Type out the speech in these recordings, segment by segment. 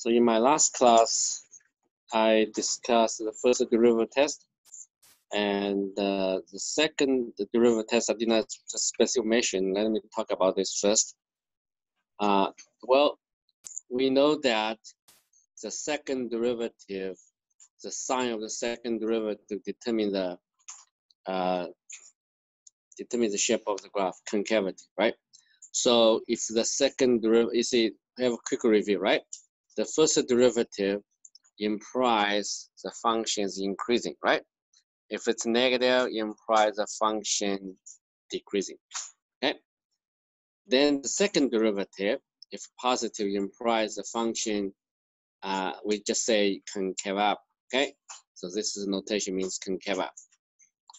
So in my last class, I discussed the first derivative test, and the second derivative test I did not specifically mention. Let me talk about this first. Well, we know that the second derivative, the sign of the second derivative determines the shape of the graph, concavity, right? So if the second derivative, you see, we have a quick review, right? The first derivative implies the function is increasing, right? If it's negative, it implies the function decreasing, okay? Then the second derivative, if positive, implies the function, we just say concave up, okay? So this is notation means concave up.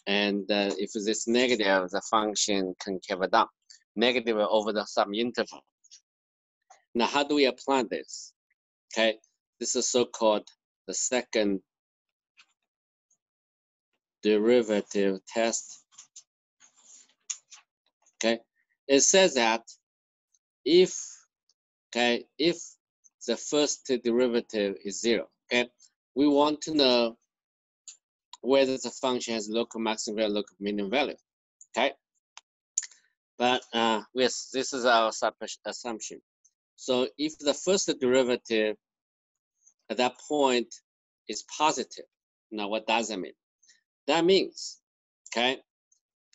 And if it's negative, the function concave down, negative over some interval. Now, how do we apply this? Okay, this is so-called the second derivative test. Okay, it says that if the first derivative is 0, okay, we want to know whether the function has local maximum value, local minimum value, okay? But yes, this is our assumption. So if the first derivative at that point is positive, now what does that mean? That means, okay,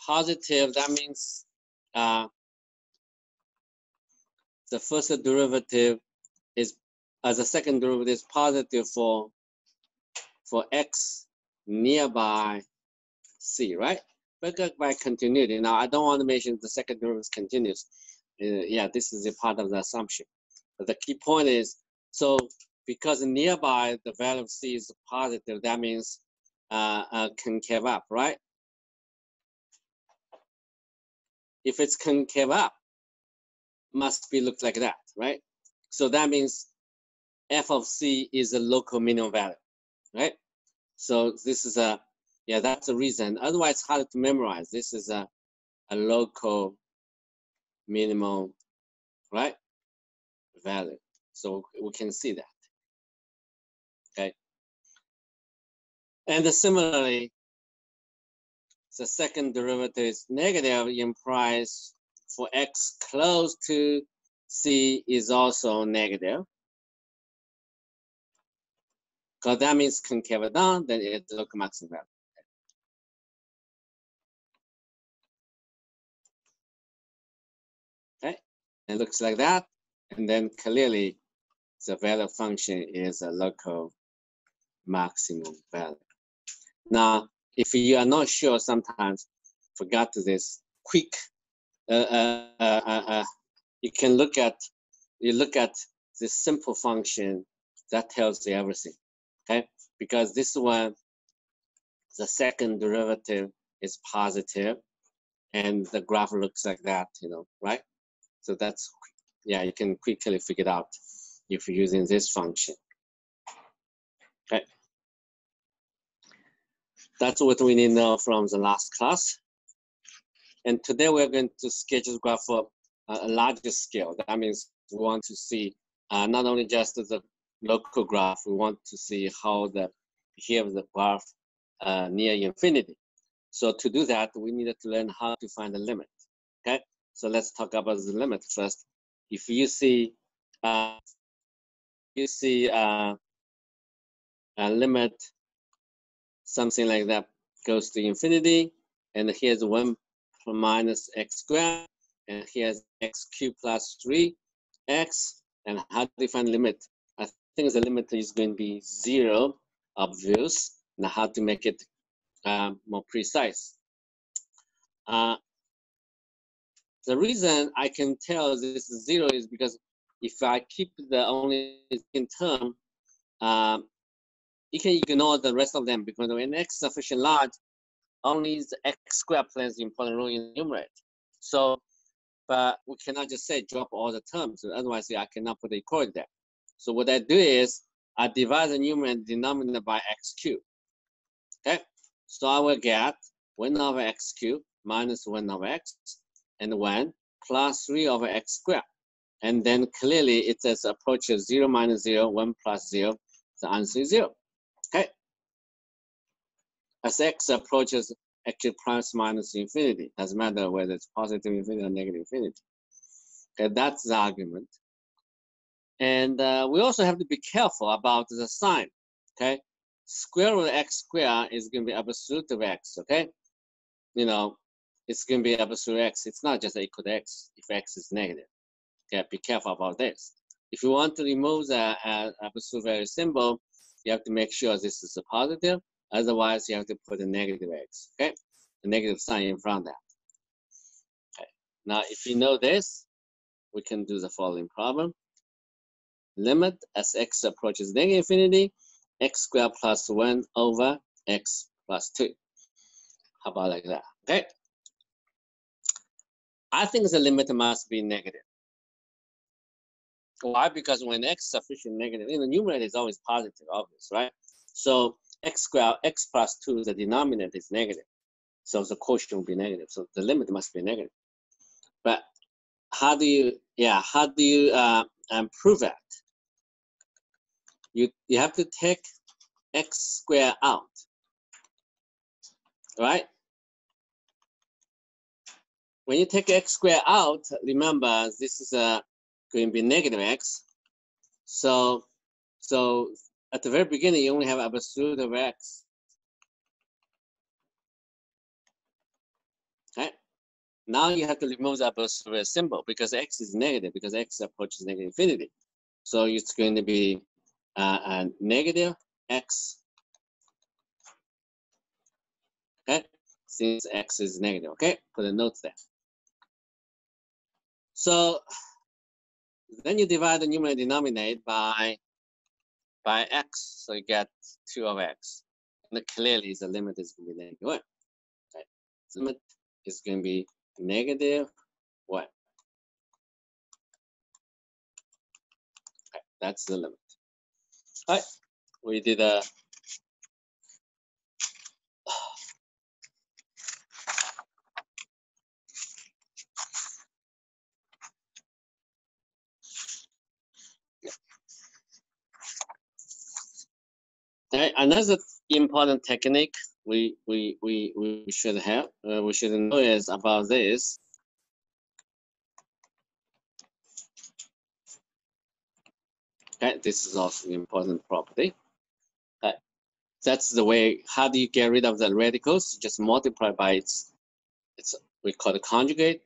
positive, that means the first derivative is, the second derivative is positive for x nearby c, right? But by continuity. Now, I don't want to mention the second derivative is continuous. Yeah, this is a part of the assumption. But the key point is, so because nearby the value of c is positive, that means concave up, right? If it's concave up, must be looked like that, right? So that means f of c is a local minimum value, right? So this is that's the reason. Otherwise, it's hard to memorize. This is a local minimum, right, value. So we can see that, okay? And similarly, the second derivative is negative, implies for x close to c is also negative. Because that means concave down, then it's local maximum value. Okay, it looks like that. And then clearly the value function is a local maximum value. Now, if you are not sure, sometimes forgot this quick, you can look at this simple function that tells you everything, okay? Because this one, the second derivative is positive, and the graph looks like that, right? So that's, yeah, you can quickly figure it out if you're using this function. Okay. That's what we need to know from the last class. And today we're going to sketch the graph for a larger scale. That means we want to see not only just the local graph, we want to see how the behavior of the graph near infinity. So to do that, we needed to learn how to find the limit. Okay, so let's talk about the limit first. If you see a limit, something like that goes to infinity, and here's 1 minus x squared, and here's x cubed plus 3x, and how do you find limit? I think the limit is going to be 0, obvious. Now how to make it more precise? The reason I can tell this is 0 is because if I keep the only in term, you can ignore the rest of them, because when x is sufficient large, only the x squared plays the important role in the numerator. So, but we cannot just say drop all the terms, otherwise I cannot put the equality there. So what I do is I divide the numerator and denominator by x cubed. Okay, so I will get 1 over x cubed minus 1 over x, and 1 plus 3 over x squared. And then clearly it says approaches 0 minus 0, 1 plus 0. The answer is 0. Okay. As x approaches actually plus minus infinity, doesn't matter whether it's positive infinity or negative infinity. Okay, that's the argument. And we also have to be careful about the sign. Okay, square root of x squared is going to be absolute of x. Okay, you know, it's going to be absolute x. It's not just equal to x if x is negative. Okay, be careful about this. If you want to remove the absolute value symbol, you have to make sure this is a positive. Otherwise, you have to put a negative x. Okay, a negative sign in front of that. Okay. Now, if you know this, we can do the following problem. Limit as x approaches negative infinity, x squared plus 1 over x plus 2. How about like that? Okay. I think the limit must be negative. Why? Because when x is sufficient negative, the numerator is always positive, obvious, right? So x squared, x plus 2, the denominator is negative. So the quotient will be negative. So the limit must be negative. But how do you prove that? You have to take x squared out, right? When you take x squared out, remember this is going to be negative x. So at the very beginning, you only have absolute of x. Okay. Now you have to remove the absolute symbol because x is negative, because x approaches negative infinity. So it's going to be a negative x. Okay, since x is negative. Okay, put a note there. So then you divide the numerator denominator by x, so you get 2 of x. And clearly the limit is going to be negative 1. Okay. The limit is going to be negative 1. Okay, that's the limit. All right, we did a okay, another important technique we should have, we should know is about this. Okay, this is also an important property. Okay. That's the way. How do you get rid of the radicals? Just multiply by its we call it conjugate,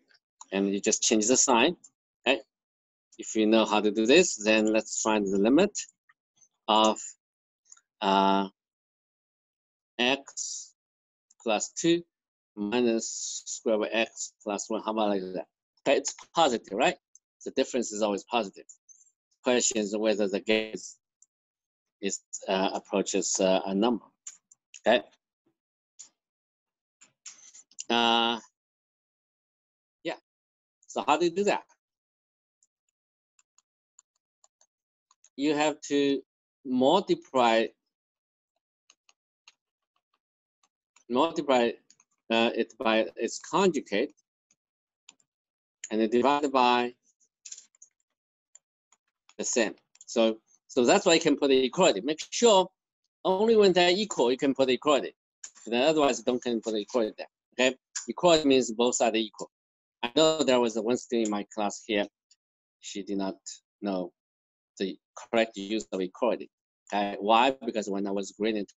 and you just change the sign. Okay. If you know how to do this, then let's find the limit of x plus 2 minus square root of x plus 1. How about like that? Okay, it's positive, right? The difference is always positive. The question is whether the gain is approaches a number. Okay. Yeah. So how do you do that? You have to multiply it by its conjugate, and then divide by the same. So that's why you can put the equality. Make sure only when they're equal you can put the equality. Otherwise, don't can put the equality there. Okay, equality means both sides are equal. I know there was one student in my class here. She did not know the correct use of equality. Okay, why? Because when I was grading,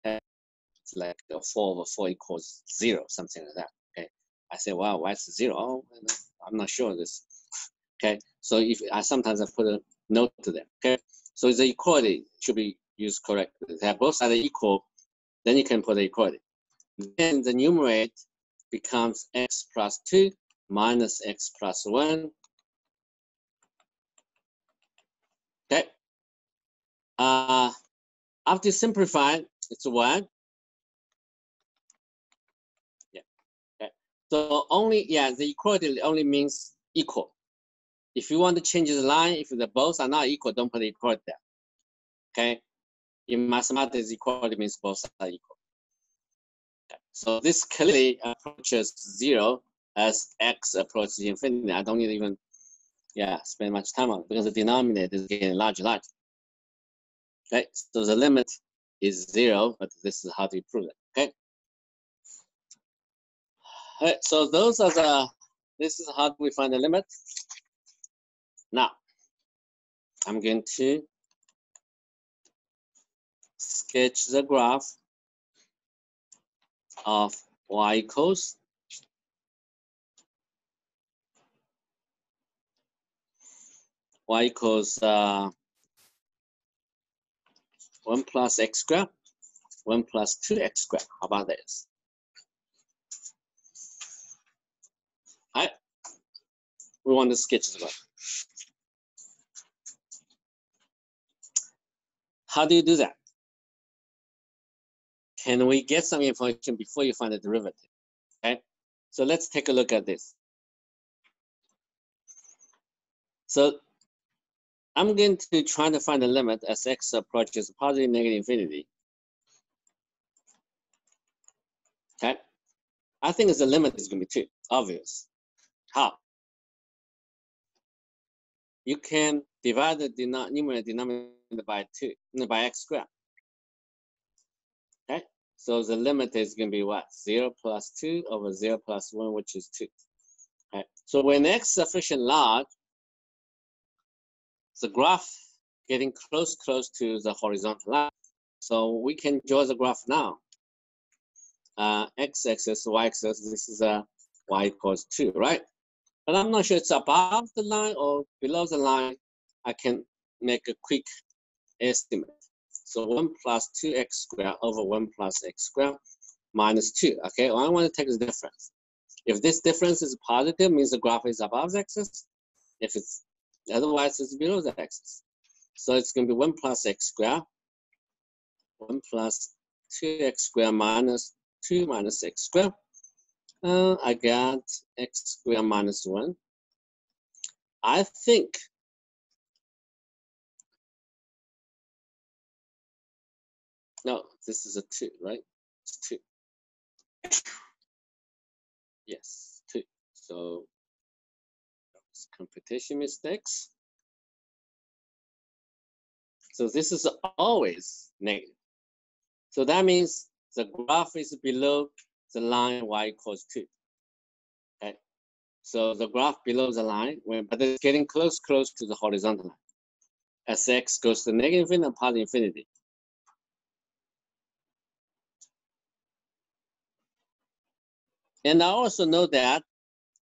it's like 4 over 4 equals 0, something like that. Okay, I say, wow, why is 0? Oh, I'm not sure this. Okay, so if I sometimes put a note to them. Okay, so the equality should be used correctly. If they have both sides equal, then you can put the equality. Then the numerator becomes x plus 2 minus x plus 1. Okay. After simplifying, it's 1. Yeah. Okay. So only, the equality only means equal. If you want to change the line, if the both are not equal, don't put equality there. Okay. In mathematics, equality means both are equal. Okay. So this clearly approaches 0 as x approaches infinity. I don't need even Yeah, spend much time on it because the denominator is getting larger, larger. Okay, so the limit is 0, but this is how to prove it. Okay. All right, so those are the. This is how we find the limit. Now, I'm going to sketch the graph of y equals y equals 1 plus x squared, 1 plus 2x squared. How about this? All right, we want to sketch the graph. How do you do that? Can we get some information before you find the derivative? Okay, so let's take a look at this. So I'm going to try to find the limit as x approaches positive, negative, infinity. Okay, I think the limit is going to be 2, obvious. How? You can divide the numerator denominator by 2, by x squared. Okay, so the limit is going to be what? 0 plus 2 over 0 plus 1, which is 2. Okay, so when x is sufficient large, the graph getting close to the horizontal line. So we can draw the graph now. X-axis, y-axis, this is y equals 2, right? But I'm not sure it's above the line or below the line. I can make a quick estimate. So 1 plus 2x squared over 1 plus x squared minus 2. Okay, well, I want to take the difference. If this difference is positive, means the graph is above the axis. If it's otherwise, it's below the axis. So it's going to be 1 plus x squared, 1 plus 2x squared minus 2 minus x squared. I got x squared minus 1. I think no, this is a 2, right? It's 2. Yes, 2. So computation mistakes. So this is always negative. So that means the graph is below the line y equals 2. Okay. So the graph below the line, but it's getting close to the horizontal line. As x goes to negative infinity and positive infinity. And I also know that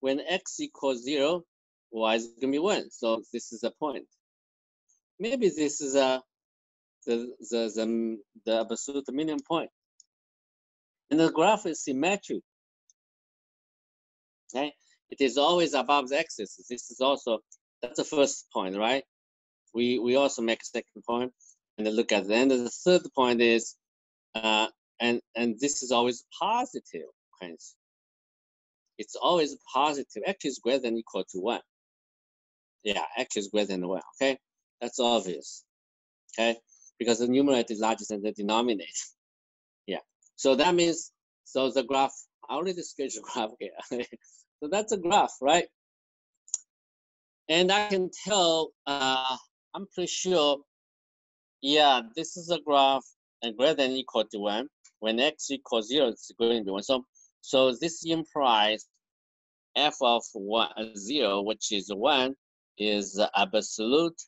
when x equals 0, y is going to be 1. So this is a point. Maybe this is the absolute minimum point. And the graph is symmetric. Okay? It is always above the axis. This is also, that's the first point, right? We also make a second point and then look at the end. The third point is, and this is always positive. Hence, it's always positive. X is greater than or equal to 1. Yeah, X is greater than 1. Okay, that's obvious. Okay, because the numerator is larger than the denominator. Yeah, so that means, so the graph, I already sketched the graph here. So that's a graph, right? And I can tell, I'm pretty sure, yeah, this is a graph and greater than or equal to 1. When x equals 0, it's going to be 1. So this implies f of 0, which is 1, is the absolute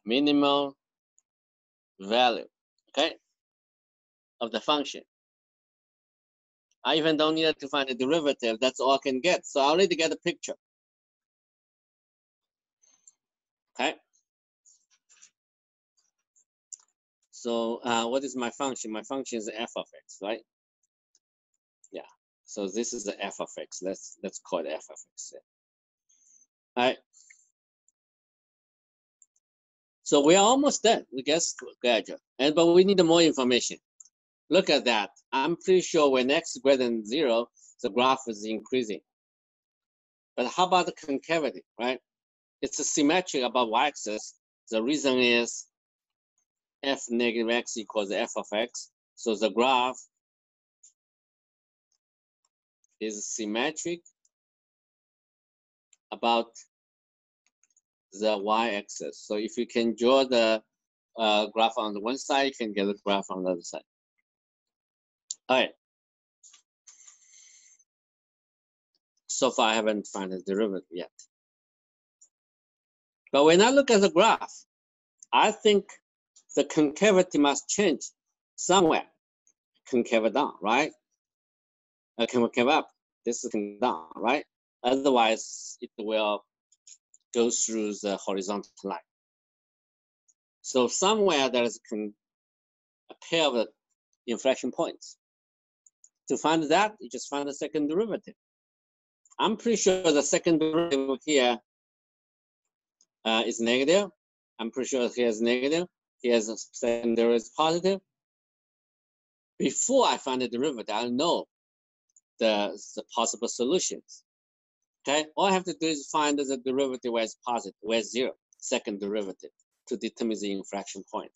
minimal value, okay, of the function. I even don't need to find a derivative. That's all I can get. So I already get a picture. Okay. So what is my function? My function is f of x, right? Yeah. So this is the f of x. Let's call it f of x. All right. So we are almost done. We get gradual, but we need more information. Look at that. I'm pretty sure when x is greater than 0, the graph is increasing. But how about the concavity, right? It's a symmetric above y-axis. The reason is f negative x equals f of x. So the graph is symmetric about the y-axis. So if you can draw the graph on the one side, you can get the graph on the other side. All right. So far, I haven't found the derivative yet. But when I look at the graph, I think the concavity must change somewhere. Concave down, right? Concave up. This is concave down, right? Otherwise, it will go through the horizontal line. So somewhere there is a pair of inflection points. To find that, you just find the second derivative. I'm pretty sure the second derivative here is negative. I'm pretty sure here is negative. Here's the second derivative is positive. Before I find the derivative, I'll know the possible solutions. Okay, all I have to do is find the derivative where it's positive, where it's zero, second derivative, to determine the inflection point.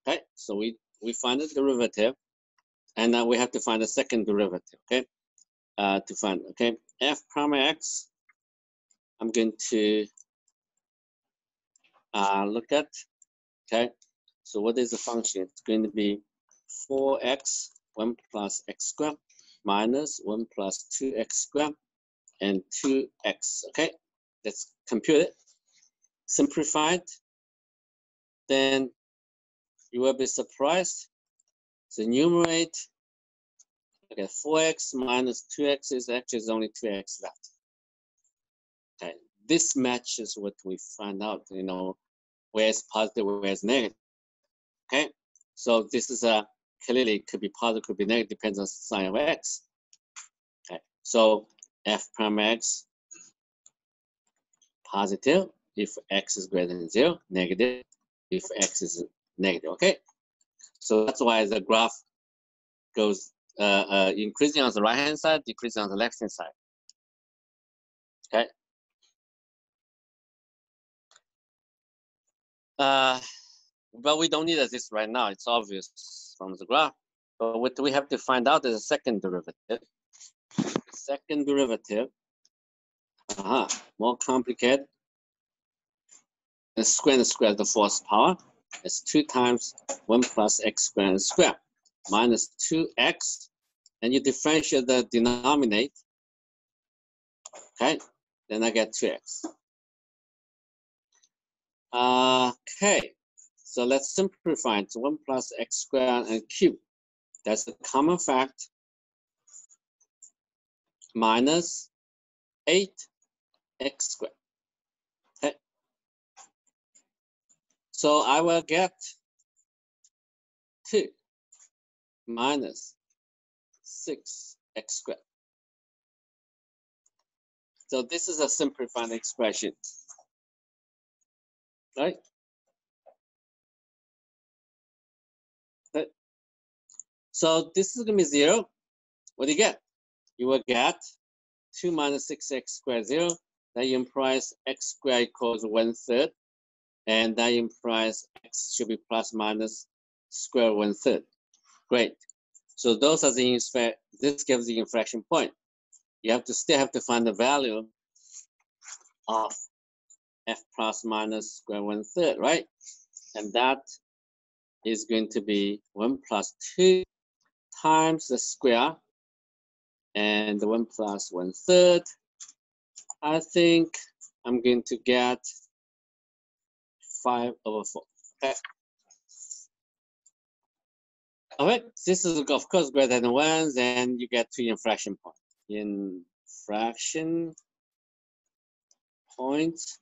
Okay, so we find the derivative, and now we have to find the second derivative. Okay, to find f prime x. I'm going to look at. Okay, so what is the function? It's going to be 4x 1 plus x squared minus 1 plus 2x squared and 2x. Okay, let's compute it. Simplified, then you will be surprised. The numerator, 4x minus 2x is actually only 2x left. Okay, this matches what we find out, where it's positive, where it's negative. Okay, so this is clearly could be positive, could be negative, depends on the sign of x. Okay, so f prime x positive if x is greater than 0, negative if x is negative. Okay, so that's why the graph goes increasing on the right hand side, decreasing on the left hand side. Okay. But we don't need this right now. It's obvious from the graph. But what we have to find out is the second derivative. The second derivative, more complicated. The square and square of the fourth power is 2 times 1 plus x squared squared minus 2x, and you differentiate the denominator. Okay, then I get 2x. Okay, so let's simplify it. 1 plus x squared and cube. That's the common fact. Minus 8x squared. Okay. So I will get 2 minus 6x squared. So this is a simplified expression, right? Okay. So this is going to be 0. What do you get? You will get 2 minus 6x squared 0. That implies x squared equals 1/3. And that implies x should be plus minus square 1/3. Great. So those are the this gives the inflection point. You still have to find the value of f plus minus square 1/3, right? And that is going to be 1 plus 2 times the square and 1 plus 1/3. I think I'm going to get 5/4. Okay. All right, this is of course greater than 1, then you get 2 inflection points. Inflection points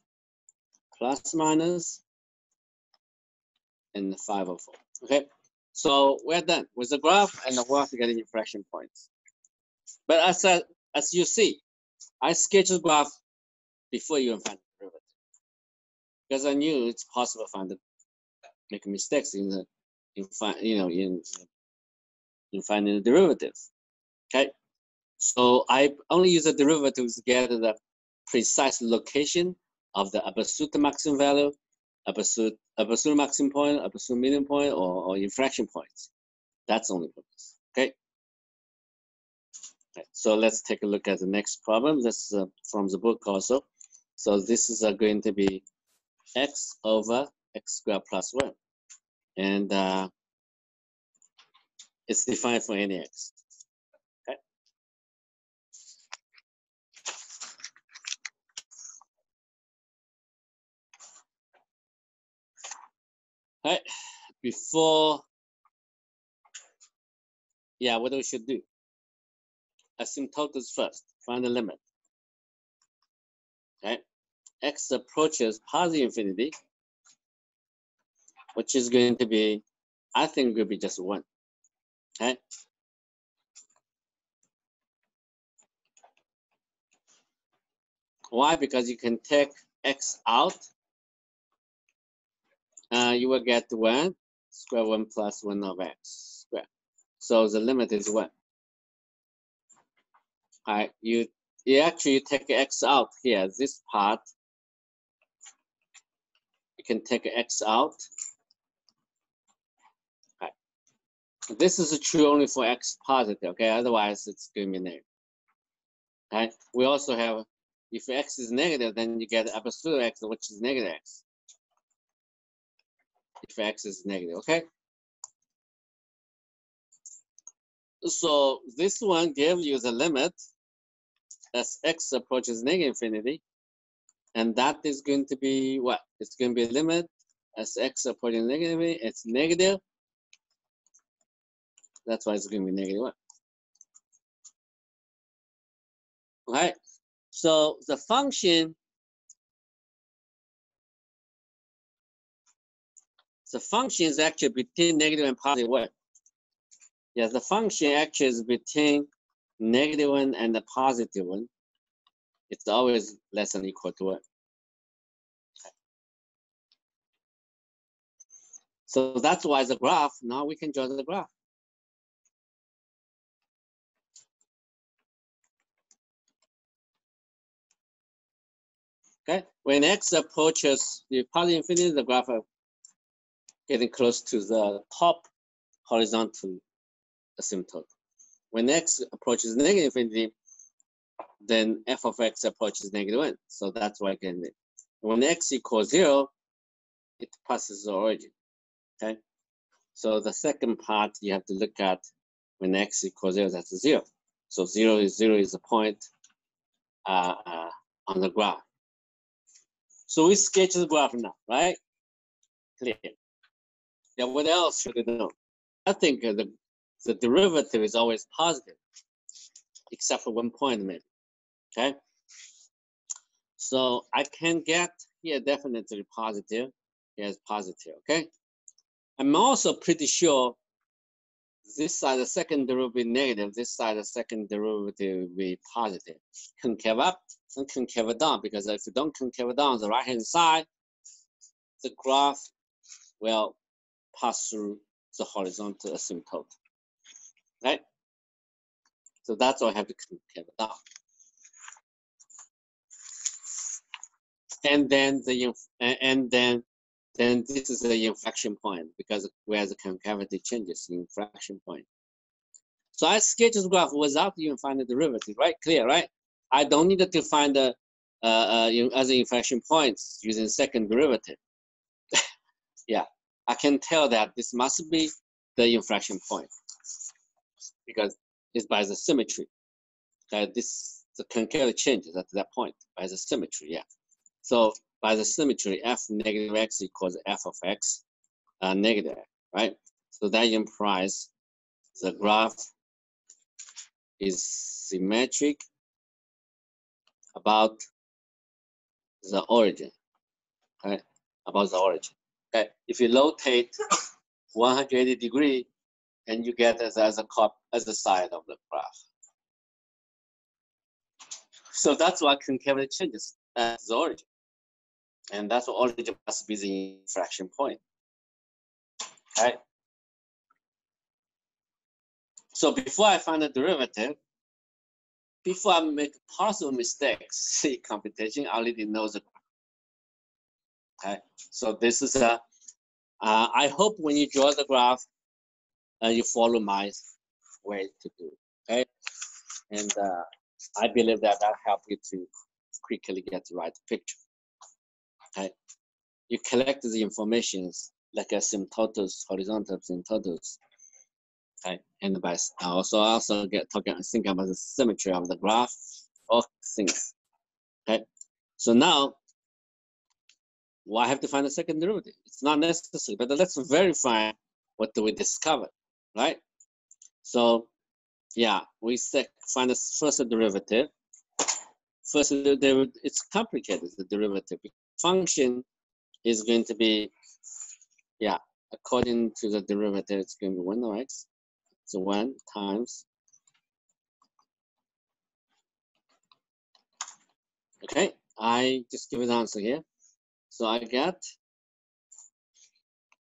plus minus and 5/4. Okay, so we're done with the graph and we're getting inflection points. But as you see, I sketched the graph before you find the derivative because I knew it's possible to make mistakes in finding the derivatives. Okay, so I only use the derivatives to get the precise location of the absolute maximum value, absolute maximum point, absolute minimum point, or inflection points. That's the only purpose. Okay. So let's take a look at the next problem. This is from the book also. So this is going to be x over x squared plus 1. And it's defined for any x. Okay. All right. Before, yeah, what we should do? Asymptotes first. Find the limit. Okay. X approaches positive infinity, which is going to be, I think, will be just 1. Okay. Why? Because you can take x out. You will get 1 square 1 plus 1 of x squared. So the limit is 1. All right. You actually take x out here. This part, you can take x out. All right. This is true only for x positive. Okay. Otherwise, it's going to be negative. All right. We also have, if x is negative, then you get absolute x, which is negative x. If x is negative, okay? So this one gives you the limit as x approaches negative infinity. And that is going to be what? It's going to be a limit as x approaching negative, it's negative. That's why it's going to be negative 1. All right. So the function, is actually between negative and positive 1. Yes, the function actually is between negative 1 and the positive 1. It's always less than or equal to 1. So that's why the graph, now we can draw the graph. Okay, when x approaches the positive infinity, the graph is getting close to the top horizontal asymptote. When x approaches negative infinity, then f of x approaches negative 1. So that's why I can, when x equals 0, it passes the origin. Okay, so the second part you have to look at when x equals 0, that's 0. So 0 is the point on the graph. So we sketch the graph now, right? Clear. Yeah, what else should we know? I think the derivative is always positive, except for 1 point maybe, okay? So I can get here definitely positive, here's positive, okay? I'm also pretty sure this side, the second derivative negative, this side, the second derivative will be positive. Concave up and concave down, because if you don't concave down the right-hand side, the graph will pass through the horizontal asymptote, right? So that's why I have to concave down. And then then this is the inflection point, because where the concavity changes, the inflection point. So I sketch this graph without even finding the derivative, right? Clear, right? I don't need to find the other inflection points using second derivative. Yeah, I can tell that this must be the inflection point because it's by the symmetry. That the concavity changes at that point by the symmetry. Yeah. So by the symmetry, f negative x equals f of x negative, right? So that implies the graph is symmetric about the origin, right? About the origin. Okay. If you rotate 180 degrees, and you get as the side of the graph. So that's why concavity changes as the origin. And that's what origin must be the inflection point. Okay. So before I find the derivative, before I make possible mistakes in computation, I already know the graph. Okay. So this is I hope when you draw the graph, you follow my way to do. Okay. And I believe that help you to quickly get the right picture. Okay, you collect the information like asymptotes, horizontal asymptotes. Okay, and by also think about the symmetry of the graph, all things. Okay, so now why have to find the second derivative? It's not necessary, but let's verify what we discovered, right? So yeah, we find the first derivative. First derivative, it's complicated, the derivative. Function is going to be, yeah, according to the derivative, it's going to be 1 over x. So 1 times, okay, I just give an answer here. So I got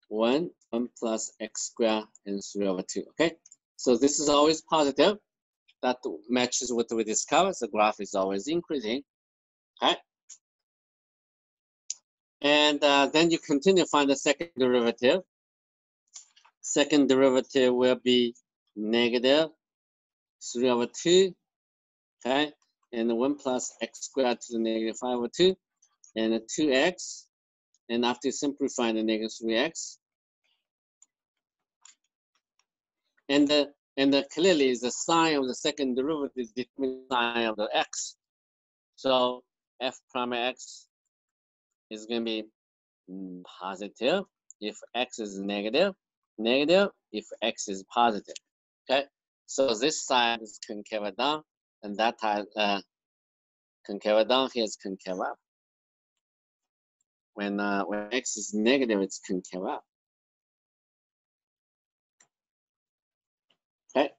1 plus x squared and 3 over 2, okay? So this is always positive. That matches what we discovered. The graph is always increasing, okay? And then you continue to find the second derivative. Second derivative will be negative 3 over 2, okay? And 1 plus x squared to the negative 5 over 2, and a 2x. And after simplifying the negative 3x, and clearly the sign of the second derivative determines the sign of the x. So f prime x is going to be positive if x is negative, negative if x is positive. Okay, so this side is concave down, and that side concave down, here is concave up. When x is negative, it's concave up. Okay,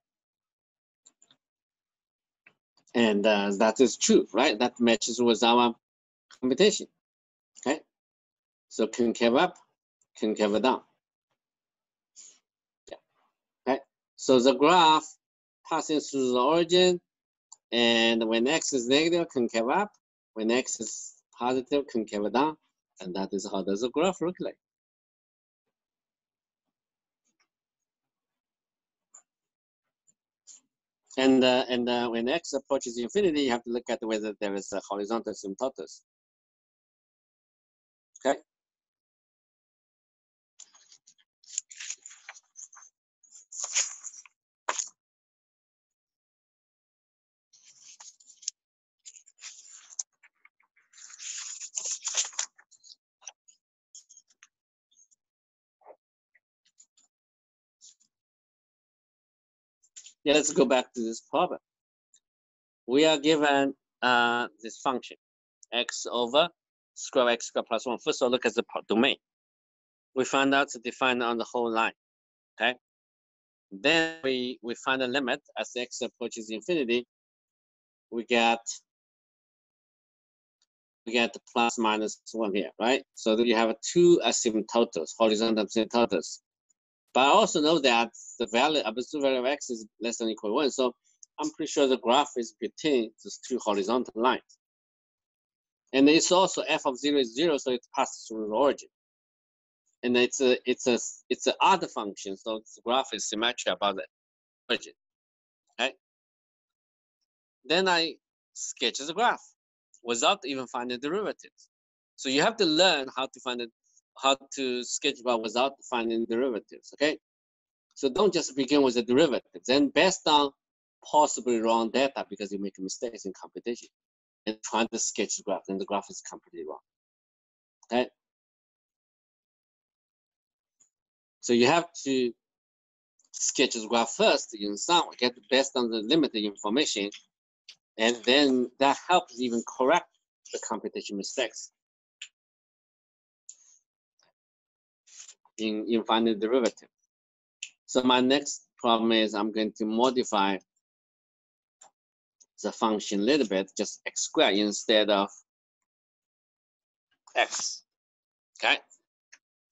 and that is true, right? That matches with our computation. Okay, so concave up, concave down. Yeah. Okay, so the graph passing through the origin, and when x is negative, concave up. When x is positive, concave down, and that is how does the graph look like. And when x approaches infinity, you have to look at whether there is a horizontal asymptotes. Okay. Yeah, let's go back to this problem. We are given this function, x over square x squared plus 1. First of all, look at the domain. We find out to define on the whole line. Okay. Then we find a limit as x approaches infinity. We get the plus minus 1 here, right? So that you have 2 asymptotes, horizontal asymptotes. But I also know that the value, absolute value of x is less than or equal to 1. So I'm pretty sure the graph is between these 2 horizontal lines. And it's also f of 0 is 0, so it passes through the origin. And it's an odd function, so the graph is symmetric about the origin. Okay. Then I sketch the graph without even finding derivatives. So you have to learn how to sketch graph without finding derivatives. Okay. So don't just begin with the derivatives. Then based on possibly wrong data because you make mistakes in computation and trying to sketch the graph, then the graph is completely wrong. Okay. So you have to sketch the graph first in some get based on the limited information, and then that helps even correct the computation mistakes in finding the derivative. So my next problem is I'm going to modify the function a little bit, just x squared instead of x. Okay,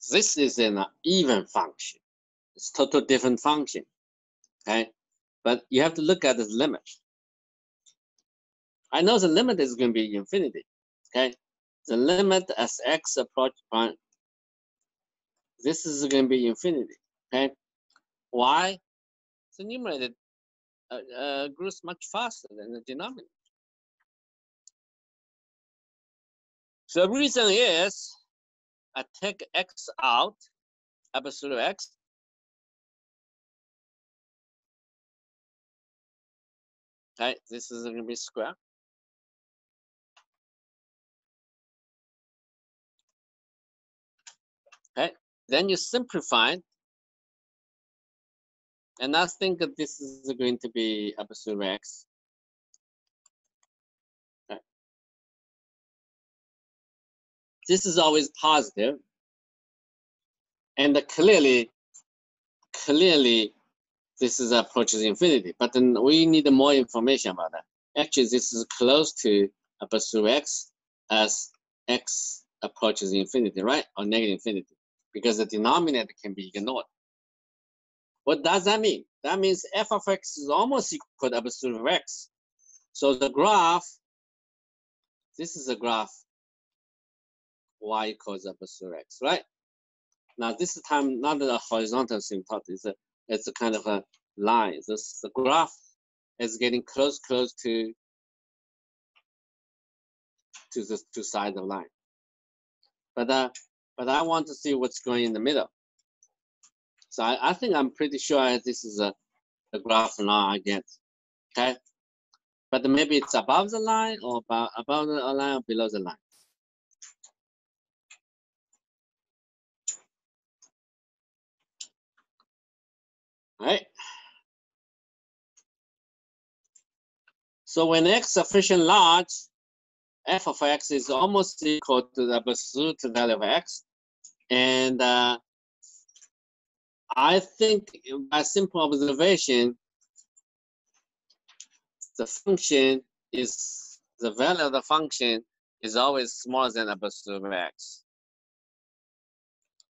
this is an even function. It's total different function. Okay, but you have to look at the limit. I know the limit is going to be infinity. Okay, the limit as x approach prime, this is going to be infinity. Okay, why? The numerator grows much faster than the denominator. So the reason is I take x out, absolute x. Okay, this is going to be square. Okay, then you simplify, and I think that this is going to be absolute x. Okay. This is always positive, and clearly, this is approaches infinity. But then we need more information about that. Actually, this is close to absolute x as x approaches infinity, right? Or negative infinity, because the denominator can be ignored. What does that mean? That means f of x is almost equal to absolute of x. So the graph, this is a graph y equals absolute x, right? Now this time not a horizontal asymptote, it's a kind of a line. The graph is getting close to the two sides of the line. But I want to see what's going in the middle. So I think I'm pretty sure this is a graph now I get. Okay. But maybe it's above the line or above the line or below the line. All right. So when x is sufficient large, f of x is almost equal to the absolute value of x. And I think by simple observation, the function is, the value of the function is always smaller than absolute of x.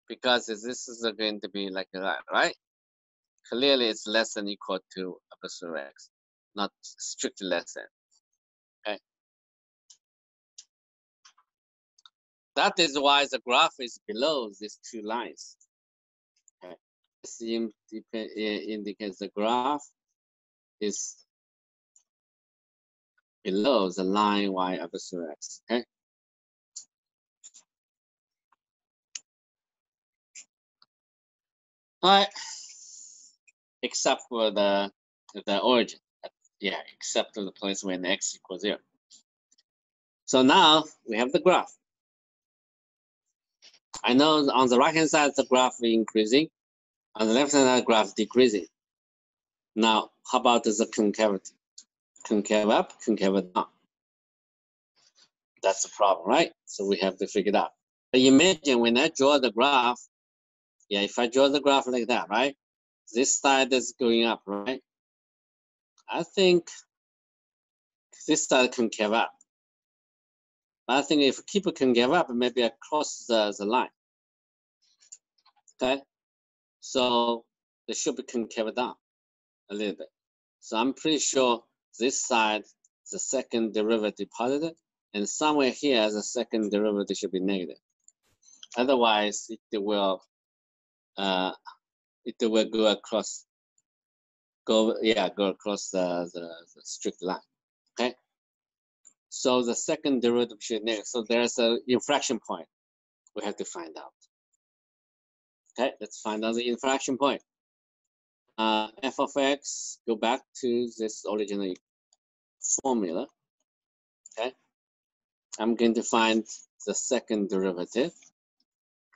Because this is going to be like that, right? Clearly it's less than equal to absolute of x, not strictly less than. Okay. That is why the graph is below these two lines. Okay. This indicates the graph is below the line y absolute x. Okay. All right. Except for the origin. Yeah, except for the place when x equals 0. So now we have the graph. I know on the right hand side the graph is increasing, on the left hand side the graph decreasing. Now, how about the concavity? Concave up, concave down. That's the problem, right? So we have to figure it out. But imagine when I draw the graph, yeah, if I draw the graph like that, right? This side is going up, right? I think this side concave up. But I think if we keep it concave up, maybe across the line. Okay? So they should be concave down a little bit. So I'm pretty sure this side, the second derivative positive, and somewhere here the second derivative should be negative. Otherwise, it will go across. Go across the strict line. Okay. So the second derivative should negative. So there's an inflection point we have to find out. Okay, let's find out the inflection point. F of x, go back to this original formula. Okay, I'm going to find the second derivative.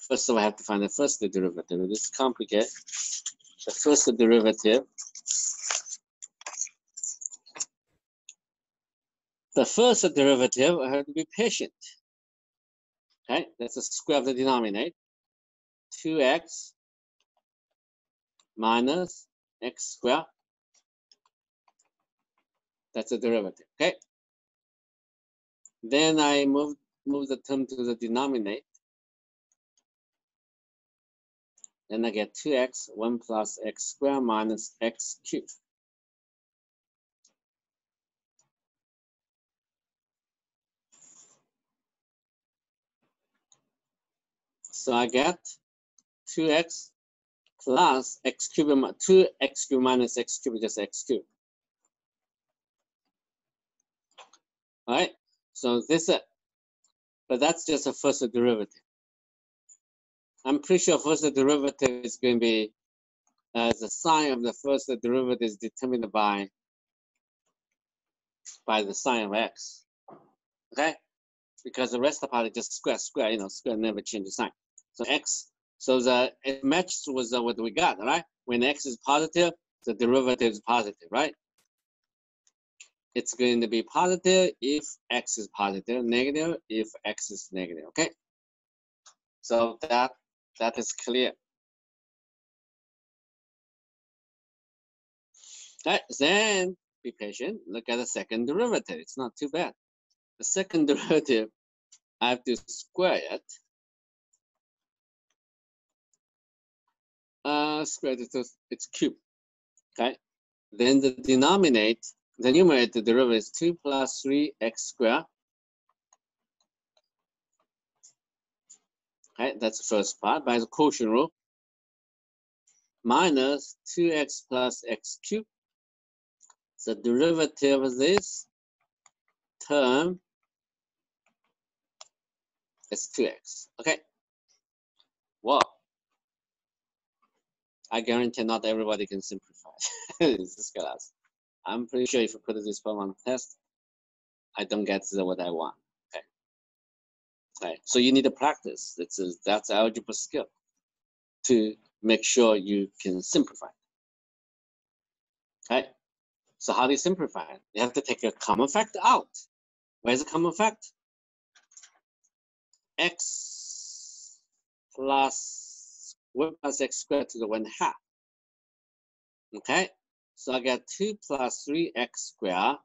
First of all, I have to find the first derivative. This is complicated. The first derivative. The first derivative, I have to be patient. Okay, that's the square of the denominator. 2x minus x squared. That's the derivative. Okay. Then I move the term to the denominator. Then I get 2x, 1 plus x squared minus x cubed. So I get 2x plus x cubed, 2x cubed minus x cubed, just x cubed. All right. So this, but that's just a first derivative. I'm pretty sure first derivative is going to be the sign of the first derivative is determined by the sign of x. Okay, because the rest of the part is just square, square. Square never changes sign. So x. So it matches with what we got, right? When x is positive, the derivative is positive, right? It's going to be positive if x is positive, negative if x is negative. Okay. So that is clear. All right, then be patient. Look at the second derivative. It's not too bad. The second derivative, I have to square it. Square it to its cube. Okay. Then the numerator derivative is 2 plus 3x squared. Okay, that's the first part by the quotient rule. Minus 2x plus x cubed. The derivative of this term is 2x. Okay. Wow. I guarantee not everybody can simplify this class. I'm pretty sure if you put this problem on the test, I don't get what I want. Okay. Right. So you need to practice. That's algebra skill to make sure you can simplify. Okay. So how do you simplify it? You have to take a common factor out. Where's the common factor? X plus 1 plus x squared to the 1/2. Okay, so I get 2 plus 3x squared,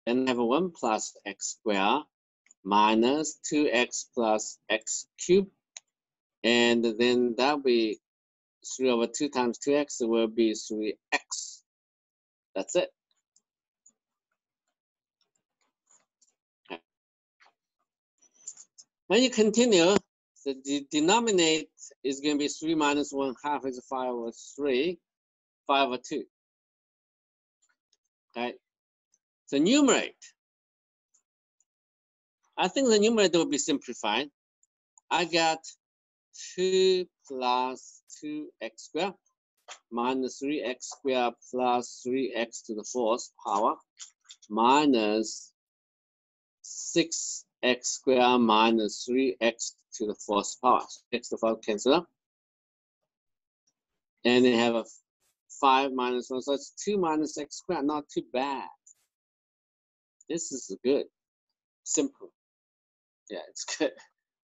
then I have 1 plus x squared minus 2x plus x cubed, and then that will be 3 over 2 times 2x will be 3x. That's it. Okay. When you continue, the denominator is going to be 3 minus 1/2 is 5 over 3, 5 over 2. Okay. So numerator. I think the numerator will be simplified. I got 2 plus 2x squared minus 3x squared plus 3x to the 4th power minus 6x squared minus 3x to the 4th power. So x to the 4th cancel out. And they have a 5 minus 1, so it's 2 minus x squared. Not too bad. This is good. Simple. Yeah, it's good.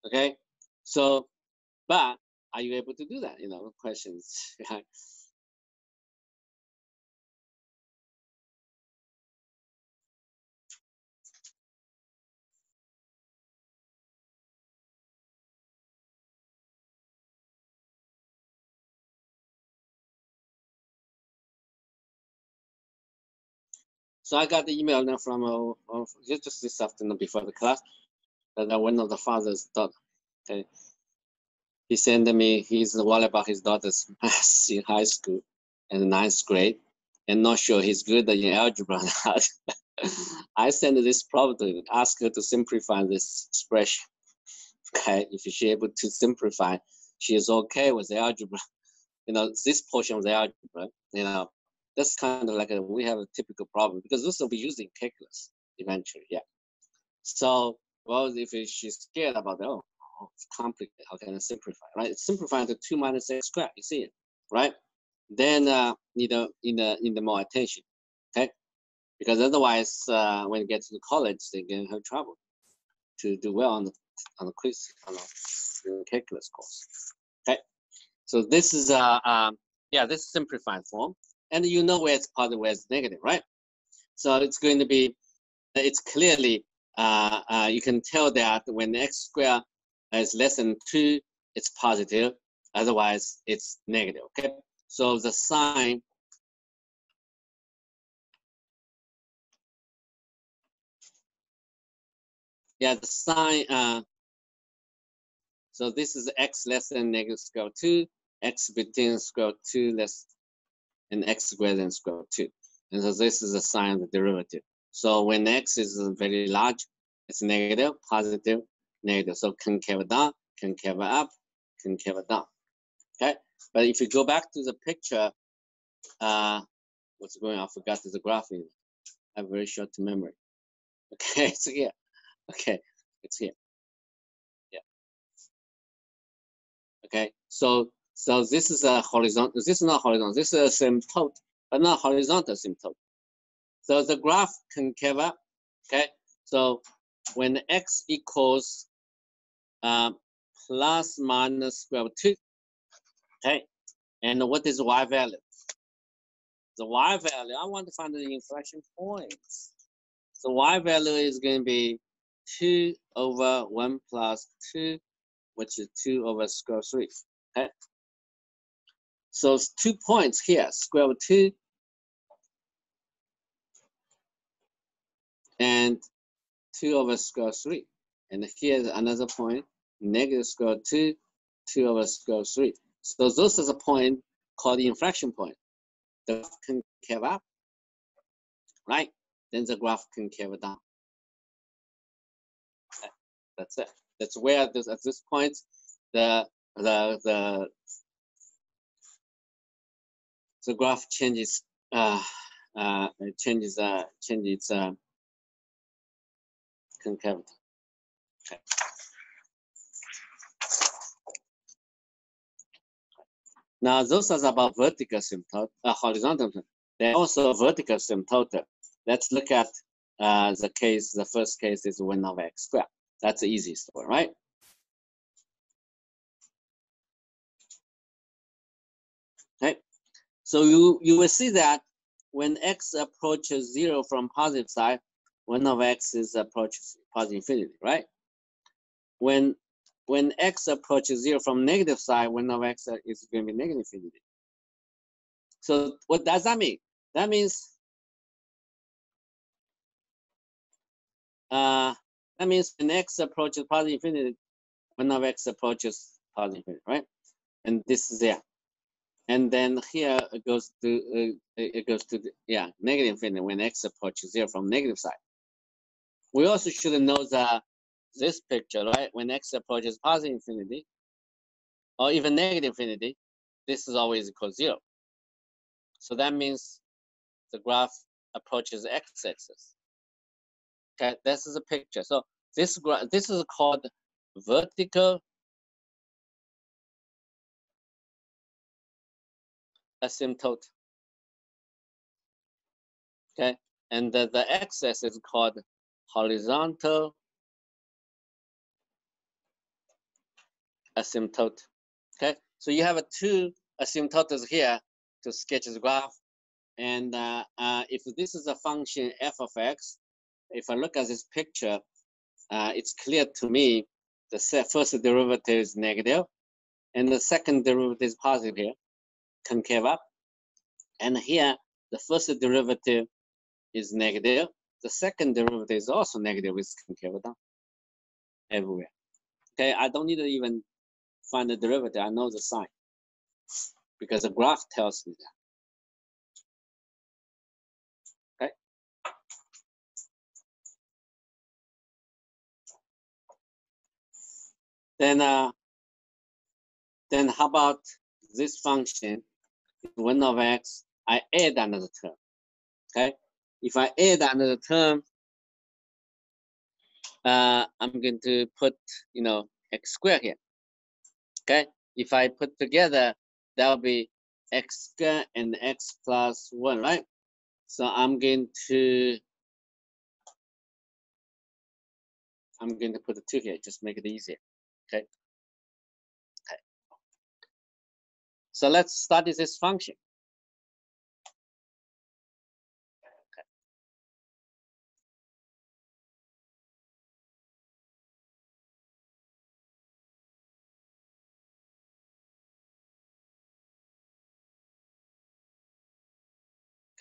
Okay. So, but are you able to do that? Questions. So I got the email now from just this afternoon before the class that one of the father's daughter. Okay, he sent me he's worried about his daughter's math in high school in the 9th grade, and not sure he's good in algebra or not. I sent this problem to him, ask her to simplify this expression. Okay, if she's able to simplify, she is okay with the algebra. This portion of the algebra. That's kind of like we have a typical problem because this will be used in calculus eventually. Yeah. So, well, if she's scared about that, it's complicated. How can I simplify? Right? It's simplifying to 2 minus x squared. You see it, right? Then need the more attention. Okay, because otherwise, when you get to the college, they're gonna have trouble to do well on the quiz the calculus course. Okay, so this is this is simplified form, and where it's positive, where it's negative, right? So it's going to be, it's clearly you can tell that when x squared is less than 2, it's positive. Otherwise, it's negative. Okay, so the sign. Yeah, the sign. So this is x less than negative square root 2, x between square root 2 less, and x greater than square root 2. And so this is the sign of the derivative. So when x is very large, it's negative, positive. negative. So concave down, concave up, concave down. Okay, but if you go back to the picture, what's going on? I forgot there's a graph in it. I have very short memory. Okay, it's here. Okay, it's here. Yeah. Okay, so this is a horizontal. This is not horizontal. This is a asymptote, but not horizontal asymptote. So the graph concave up. Okay, so when x equals plus minus square root 2. Okay, and what is y value? The y value, I want to find the inflection points. So y value is going to be 2 over 1 plus 2, which is 2 over square root 3. Okay. So it's 2 points here, square root 2 and 2 over square root 3. And here's another point, negative square root 2, 2 over square root 3. So those are the point called the inflection point. The graph concave up, right? Then the graph concave down. Okay. That's it. That's where at this point the graph changes changes concavity. Okay. Now those are about vertical asymptote, horizontal asymptote. They're also vertical asymptote. Let's look at the case. The first case is 1 over x squared. That's the easiest one, right? Okay. So you will see that when x approaches 0 from positive side, 1 over x is approaches positive infinity, right? When x approaches 0 from negative side, 1 over x is going to be negative infinity. So what does that mean? That means when x approaches positive infinity, 1 over x approaches positive infinity, right? And this is there. And then here it goes to negative infinity when x approaches 0 from negative side. We also should know that this picture, right? When x approaches positive infinity, or even negative infinity, this is always equal to 0. So that means the graph approaches x-axis. Okay, this is a picture. So this is called vertical asymptote. Okay, and the axis is called horizontal asymptote. Okay, so you have 2 asymptotes here to sketch the graph. And if this is a function f of x, if I look at this picture, it's clear to me the first derivative is negative, and the second derivative is positive here, concave up. And here, the first derivative is negative. The second derivative is also negative with concave down everywhere. Okay, I don't need to even find the derivative. I know the sign because the graph tells me that. Okay. Then how about this function? 1 over x, I add another term. Okay, if I add another term, I'm going to put x squared here. Okay, if I put together, that'll be x squared and x plus 1, right? So I'm going to put the 2 here, just make it easier. Okay. Okay. So let's study this function.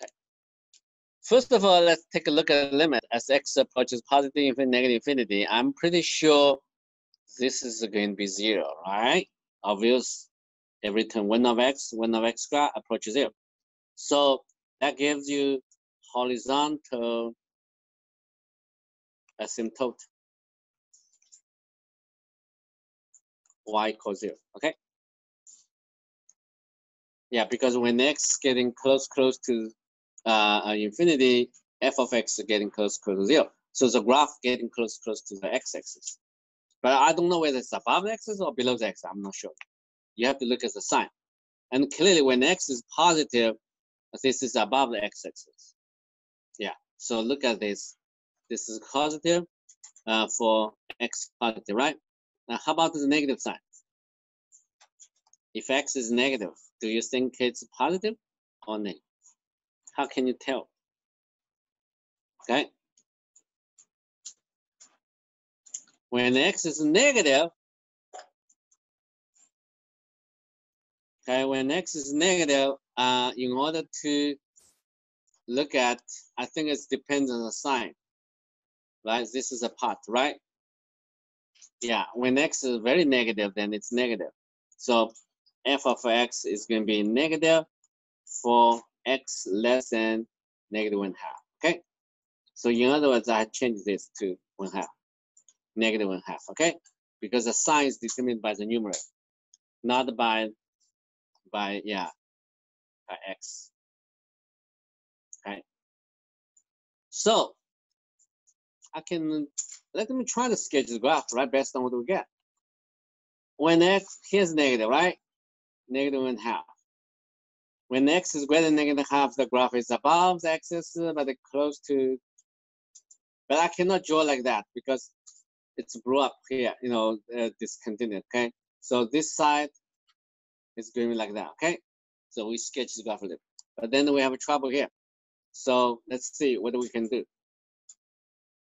Okay. First of all, let's take a look at the limit as x approaches positive infinity, negative infinity. I'm pretty sure this is going to be 0, right? Obvious. Every time 1 over x squared approaches 0. So that gives you horizontal asymptote. y equals 0, okay? Yeah, because when x getting close to infinity, f of x is getting close to 0. So the graph getting close to the x-axis. But I don't know whether it's above the axis or below the x. I'm not sure. You have to look at the sign. And clearly when x is positive, this is above the x-axis. Yeah, so look at this. This is positive for x positive, right? Now how about the negative sign? If x is negative, do you think it's positive or negative? How can you tell? Okay. When x is negative, okay, when x is negative, in order to look at, I think it depends on the sign, right? This is a part, right? Yeah, when x is very negative, then it's negative. So f of x is going to be negative for x less than negative 1/2. Okay, so in other words, I change this to 1/2, negative 1/2. Okay, because the sign is determined by the numerator, not by x. Okay, so I can let me try to sketch the graph, right, based on what we get. When x here's negative, right, negative 1/2. When x is greater than negative 1/2, the graph is above the axis, but it's close to. But I cannot draw like that because it's blew up here, discontinued. Okay, so this side is going like that. Okay, so we sketch the graph a little, but then we have a trouble here. So let's see what we can do.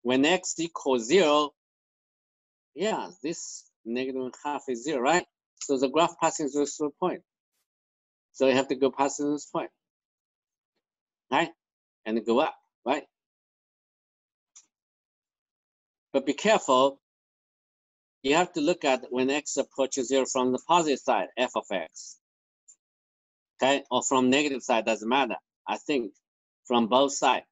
When x equals 0, yeah, this negative 1/2 is 0, right? So the graph passing through this point. So you have to go past this point, right? And go up, right? But be careful. You have to look at when x approaches 0 from the positive side, f of x. Okay, or from negative side, doesn't matter. I think from both sides,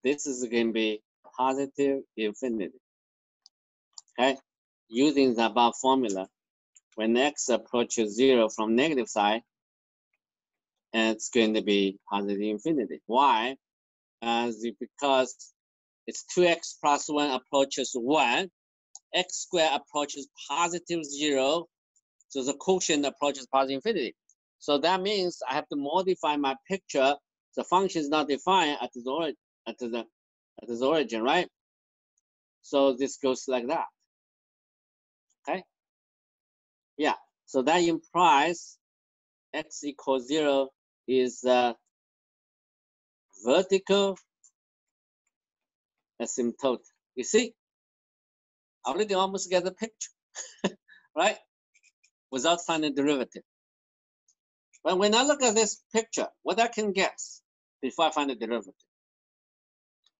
this is going to be positive infinity. Okay, using the above formula, when x approaches 0 from negative side, it's going to be positive infinity. Why? Because it's 2x plus 1 approaches 1, x squared approaches positive 0, so the quotient approaches positive infinity. So that means I have to modify my picture. The function is not defined at the origin, right? So this goes like that. Okay. Yeah. So that implies x equals 0 is vertical asymptote. You see, I already almost get the picture, right? Without finding derivative. But when I look at this picture, what I can guess before I find the derivative,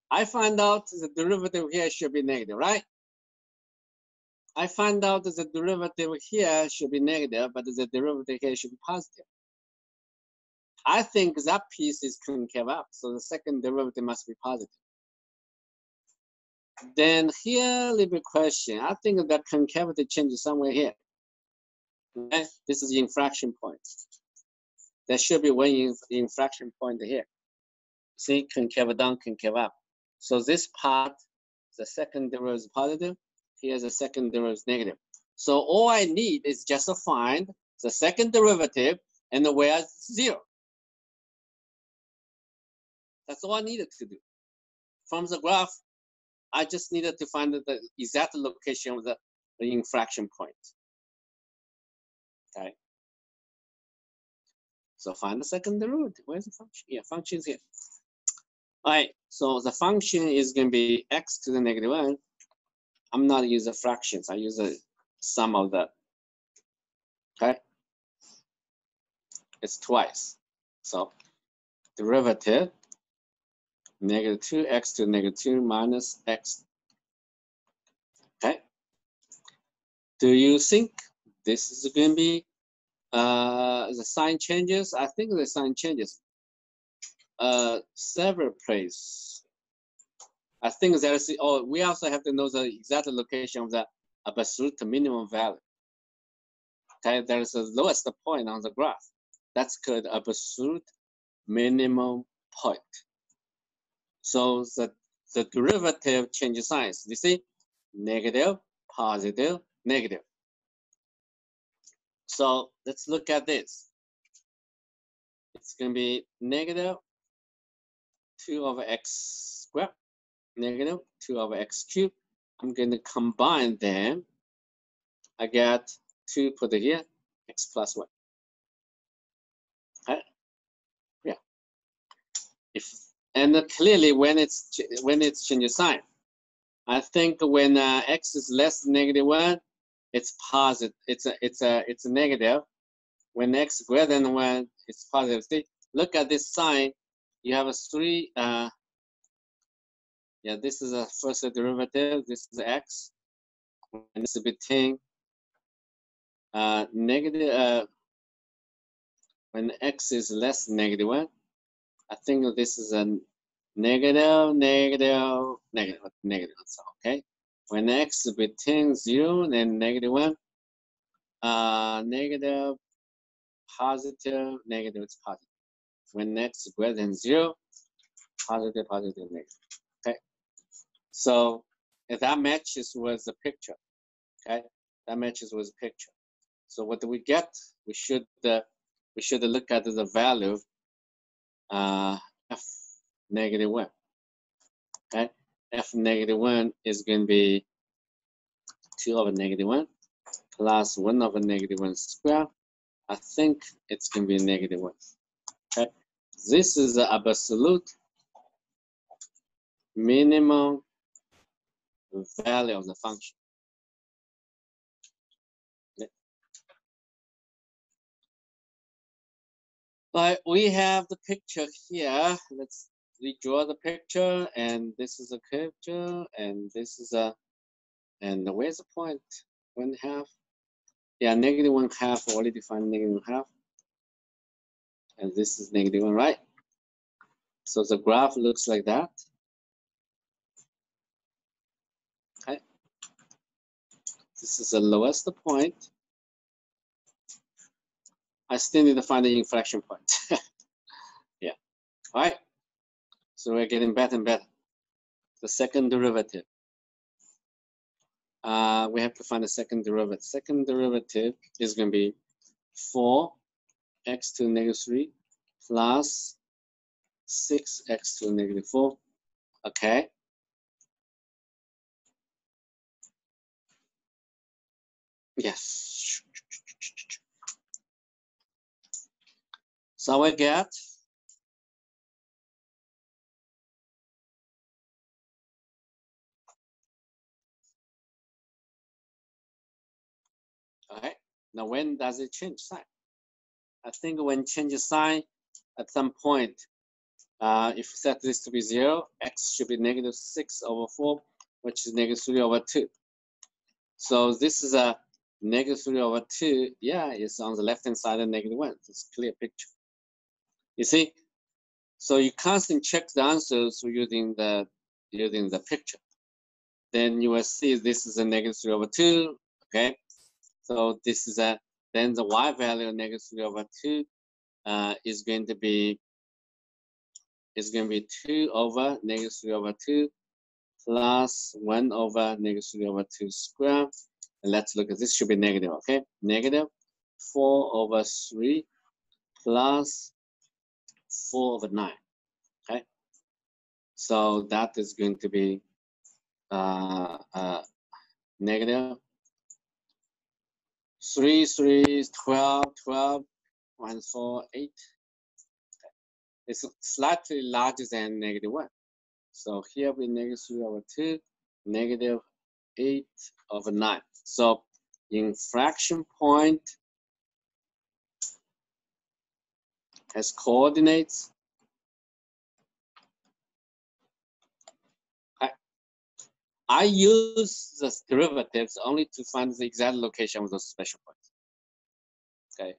I find out the derivative here should be negative, right? I find out that the derivative here should be negative, but the derivative here should be positive. I think that piece is concave up, so the second derivative must be positive. Then here, a little bit question. I think that concavity changes somewhere here. Okay? This is the inflection point. There should be one inflection point here. See, concave down, concave up. So this part, the second derivative is positive. Here's the second derivative is negative. So all I need is just to find the second derivative and where it's 0. That's all I needed to do. From the graph, I just needed to find the exact location of the inflection point. Okay. So find the second derivative. Where's the function? Yeah, function is here. All right. So the function is going to be x to the negative 1. I'm not using fractions. I use the sum of the. Okay. It's twice. So derivative negative 2x to negative 2 minus x. Okay. Do you think this is going to be the sign changes? I think the sign changes several places. I think there's, we also have to know the exact location of the absolute minimum value. Okay, there's the lowest point on the graph. That's called absolute minimum point. So the derivative changes signs. You see, negative, positive, negative. So let's look at this. It's going to be negative 2 over x squared, negative 2 over x cubed. I'm going to combine them. I get 2 put here, x plus 1. Okay? Yeah. And clearly when it's changes sign, I think when x is less than negative 1, it's positive. It's a negative. When x is greater than 1, it's positive. See, look at this sign. You have a 3. Yeah, this is a first derivative. This is x. And this is between negative. When x is less than negative 1, I think this is a negative, negative, negative, negative. So, okay. When x is between 0 and negative 1, negative, positive, negative, it's positive. When x is greater than 0, positive, positive, negative. Okay. So if that matches with the picture, okay, that matches with the picture. So what do we get? We should look at the value f negative 1. Okay, f negative 1 is going to be 2 over negative 1 plus 1 over negative 1 square. I think it's going to be negative 1. Okay, this is the absolute minimum value of the function. Okay. But we have the picture here. Let's redraw the picture, and this is a curvature, and this is a, and where's the point? 1/2. Yeah, negative 1/2 already defined negative 1/2. And this is negative 1, right? So the graph looks like that. Okay. This is the lowest point. I still need to find the inflection point. Yeah. All right. So we're getting better and better. The second derivative. We have to find the second derivative. Second derivative is going to be 4x to negative 3 plus 6x to negative 4. Okay. Yes. So I get okay. Now when does it change sign? I think when change sign at some point, if set this to be 0, x should be negative 6 over 4, which is negative 3 over 2. So this is a negative 3 over 2. Yeah, it's on the left hand side of negative 1. It's a clear picture. You see? So you constantly check the answers using the picture. Then you will see this is a negative 3 over 2. Okay. So this is a, then the y value of negative 3 over 2 is going to be 2 over negative 3 over 2 plus 1 over negative 3 over 2 square. And let's look at this, should be negative, okay? Negative 4 over 3 plus 4 over 9, okay? So that is going to be negative 3, 3, 12, 12, 1, 4, 8. Okay. It's slightly larger than negative 1. So here we negative 3 over 2, negative 8 over 9. So inflection point has coordinates. I use the derivatives only to find the exact location of those special points. Okay.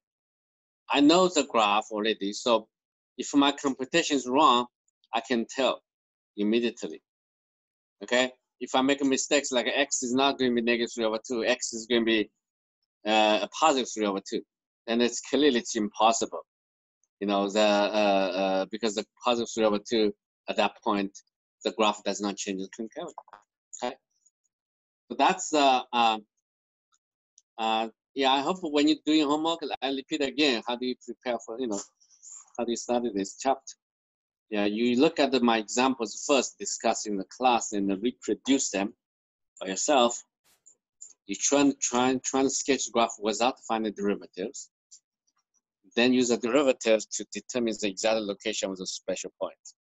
I know the graph already, so if my computation is wrong, I can tell immediately. Okay. If I make a mistake like x is not going to be negative 3 over 2, x is going to be a positive 3/2, and it's clearly it's impossible. You know, because the positive 3/2 at that point, the graph does not change the concavity. Okay, so that's yeah. I hope when you're doing homework, I repeat again. How do you prepare for how do you study this chapter? Yeah, you look at my examples first, discuss in the class, and reproduce them by yourself. You try to sketch the graph without finding derivatives. Then use the derivatives to determine the exact location of the special points.